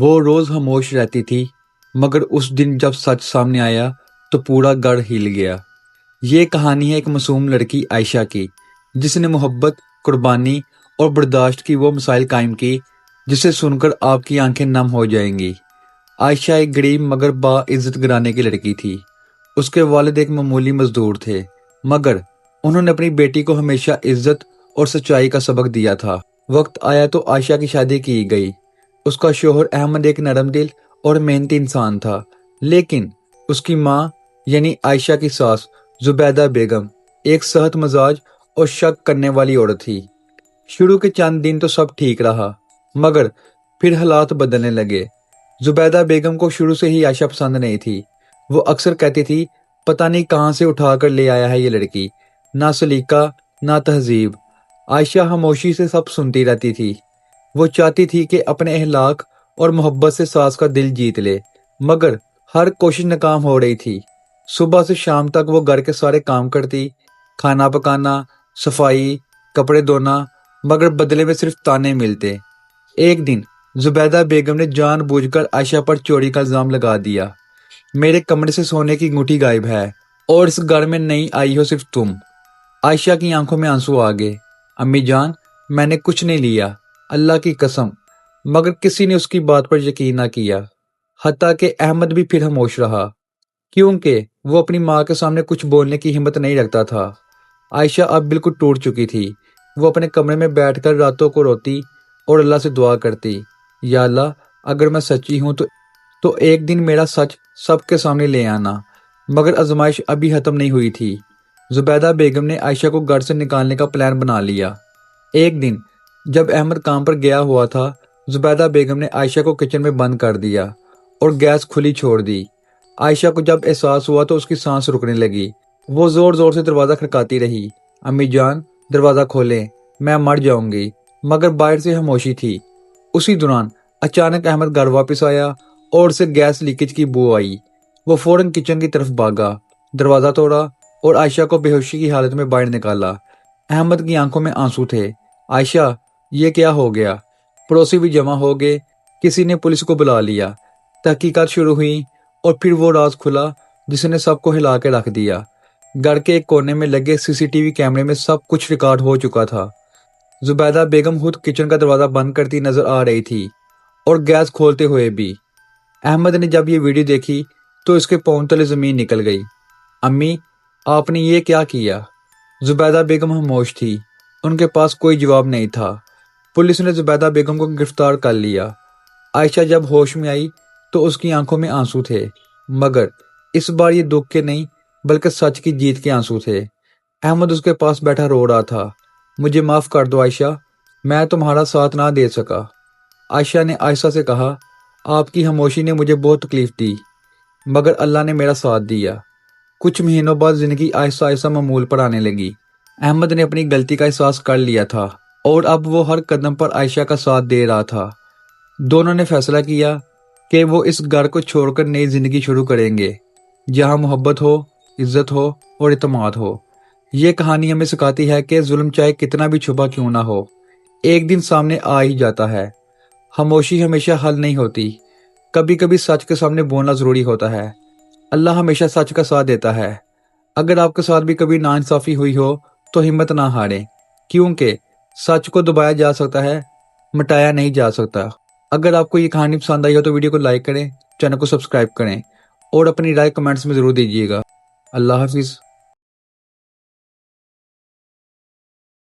وہ روز خاموش رہتی تھی، مگر اس دن جب سچ سامنے آیا تو پورا گڑھ ہل گیا۔ یہ کہانی ہے ایک معصوم لڑکی عائشہ کی، جس نے محبت، قربانی اور برداشت کی وہ مثال قائم کی جسے سن کر آپ کی آنکھیں نم ہو جائیں گی۔ عائشہ ایک غریب مگر با عزت گھرانے کی لڑکی تھی۔ اس کے والد ایک معمولی مزدور تھے، مگر انہوں نے اپنی بیٹی کو ہمیشہ عزت اور سچائی کا سبق دیا تھا۔ وقت آیا تو عائشہ کی شادی کی گئی۔ اس کا شوہر احمد ایک نرم دل اور محنتی انسان تھا، لیکن اس کی ماں یعنی عائشہ کی ساس زبیدہ بیگم ایک سخت مزاج اور شک کرنے والی عورت تھی۔ شروع کے چند دن تو سب ٹھیک رہا، مگر پھر حالات بدلنے لگے۔ زبیدہ بیگم کو شروع سے ہی عائشہ پسند نہیں تھی۔ وہ اکثر کہتی تھی، پتہ نہیں کہاں سے اٹھا کر لے آیا ہے یہ لڑکی، نہ سلیقہ نہ تہذیب۔ عائشہ خاموشی سے سب سنتی رہتی تھی۔ وہ چاہتی تھی کہ اپنے اخلاق اور محبت سے ساس کا دل جیت لے، مگر ہر کوشش ناکام ہو رہی تھی۔ صبح سے شام تک وہ گھر کے سارے کام کرتی، کھانا پکانا، صفائی، کپڑے دھونا، مگر بدلے میں صرف تانے ملتے۔ ایک دن زبیدہ بیگم نے جان بوجھ کر عائشہ پر چوری کا الزام لگا دیا۔ میرے کمرے سے سونے کی انگوٹھی غائب ہے اور اس گھر میں نہیں آئی ہو صرف تم۔ عائشہ کی آنکھوں میں آنسو آ گئے۔ امی جان، میں نے کچھ نہیں لیا، اللہ کی قسم۔ مگر کسی نے اس کی بات پر یقین نہ کیا، حتیٰ کہ احمد بھی پھر خاموش رہا، کیونکہ وہ اپنی ماں کے سامنے کچھ بولنے کی ہمت نہیں رکھتا تھا۔ عائشہ اب بالکل ٹوٹ چکی تھی۔ وہ اپنے کمرے میں بیٹھ کر راتوں کو روتی اور اللہ سے دعا کرتی، یا اللہ، اگر میں سچی ہوں تو ایک دن میرا سچ سب کے سامنے لے آنا۔ مگر آزمائش ابھی ختم نہیں ہوئی تھی۔ زبیدہ بیگم نے عائشہ کو گھر سے نکالنے کا پلان بنا لیا۔ ایک دن جب احمد کام پر گیا ہوا تھا، زبیدہ بیگم نے عائشہ کو کچن میں بند کر دیا اور گیس کھلی چھوڑ دی۔ عائشہ کو جب احساس ہوا تو اس کی سانس رکنے لگی۔ وہ زور زور سے دروازہ کھٹکھاتی رہی، امی جان دروازہ کھولیں، میں مر جاؤں گی۔ مگر باہر سے خاموشی تھی۔ اسی دوران اچانک احمد گھر واپس آیا اور اسے گیس لیکیج کی بو آئی۔ وہ فوراً کچن کی طرف بھاگا، دروازہ توڑا اور عائشہ کو بے ہوشی کی حالت میں باہر نکالا۔ احمد کی آنکھوں میں آنسو تھے۔ عائشہ، یہ کیا ہو گیا؟ پڑوسی بھی جمع ہو گئے، کسی نے پولیس کو بلا لیا، تحقیقات شروع ہوئی اور پھر وہ راز کھلا جس نے سب کو ہلا کے رکھ دیا۔ گھر کے ایک کونے میں لگے سی سی ٹی وی کیمرے میں سب کچھ ریکارڈ ہو چکا تھا۔ زبیدہ بیگم خود کچن کا دروازہ بند کرتی نظر آ رہی تھی اور گیس کھولتے ہوئے بھی۔ احمد نے جب یہ ویڈیو دیکھی تو اس کے پاؤں تلے زمین نکل گئی۔ امی، آپ نے یہ کیا کیا؟ زبیدہ بیگم خاموش تھی، ان کے پاس کوئی جواب نہیں تھا۔ پولیس نے زبیدہ بیگم کو گرفتار کر لیا۔ عائشہ جب ہوش میں آئی تو اس کی آنکھوں میں آنسو تھے، مگر اس بار یہ دکھ کے نہیں بلکہ سچ کی جیت کے آنسو تھے۔ احمد اس کے پاس بیٹھا رو رہا تھا، مجھے معاف کر دو عائشہ، میں تمہارا ساتھ نہ دے سکا۔ عائشہ نے آہستہ سے کہا، آپ کی خاموشی نے مجھے بہت تکلیف دی، مگر اللہ نے میرا ساتھ دیا۔ کچھ مہینوں بعد زندگی آہستہ آہستہ معمول پر آنے لگی۔ احمد نے اپنی غلطی کا احساس کر لیا تھا اور اب وہ ہر قدم پر عائشہ کا ساتھ دے رہا تھا۔ دونوں نے فیصلہ کیا کہ وہ اس گھر کو چھوڑ کر نئی زندگی شروع کریں گے، جہاں محبت ہو، عزت ہو اور اعتماد ہو۔ یہ کہانی ہمیں سکھاتی ہے کہ ظلم چاہے کتنا بھی چھپا کیوں نہ ہو، ایک دن سامنے آ ہی جاتا ہے۔ خاموشی ہمیشہ حل نہیں ہوتی، کبھی کبھی سچ کے سامنے بولنا ضروری ہوتا ہے۔ اللہ ہمیشہ سچ کا ساتھ دیتا ہے۔ اگر آپ کے ساتھ بھی کبھی ناانصافی ہوئی ہو تو ہمت نہ ہاریں، کیونکہ سچ کو دبایا جا سکتا ہے، مٹایا نہیں جا سکتا۔ اگر آپ کو یہ کہانی پسند آئی ہو تو ویڈیو کو لائک کریں، چینل کو سبسکرائب کریں اور اپنی رائے کمنٹس میں ضرور دیجیے گا۔ اللہ حافظ۔